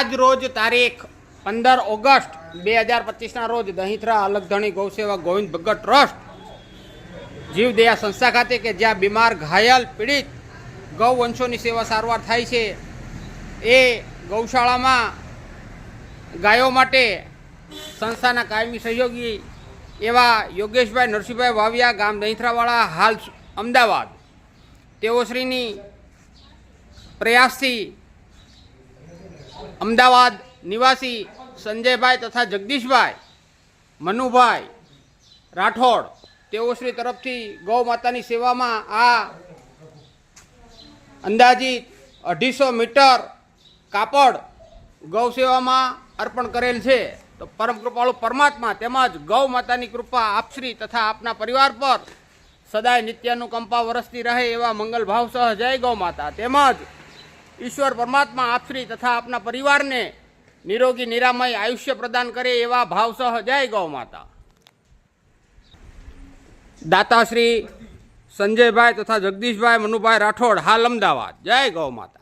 આજ રોજ તારીખ 15 ઓગસ્ટ 2025ના રોજ દહીંથરા અલગધણી ગૌસેવા ગોવિંદ ભગત ટ્રસ્ટ જીવદયા સંસ્થા ખાતે કે જ્યાં બીમાર ઘાયલ પીડિત ગૌવંશોની સેવા સારવાર થાય છે એ ગૌશાળામાં ગાયો માટે સંસ્થાના કાયમી સહયોગી એવા યોગેશભાઈ નરસિંહભાઈ વાવિયા ગામ દહીંથરાવાળા હાલ અમદાવાદ તેઓશ્રીની પ્રયાસથી અમદાવાદ નિવાસી સંજયભાઈ તથા જગદીશભાઈ મનુભાઈ રાઠોડ તેઓશ્રી તરફથી ગૌ માતાની સેવામાં આ અંદાજિત 250 મીટર કાપડ ગૌ સેવામાં અર્પણ કરેલ છે. તો પરમ કૃપાળુ પરમાત્મા તેમજ ગૌ માતાની કૃપા આપશ્રી તથા આપના પરિવાર પર સદાય નિત્યાનુકંપા વરસતી રહે એવા મંગલ ભાવ સહ જય ગૌ માતા. તેમજ ઈશ્વર પરમાત્મા આપશ્રી તથા આપના પરિવારને નિરોગી નિરામય આયુષ્ય પ્રદાન કરે એવા ભાવ સહ જય ગૌ માતા. દાતાશ્રી સંજયભાઈ તથા જગદીશભાઈ મનુભાઈ રાઠોડ હાલ અમદાવાદ. જય ગૌ માતા.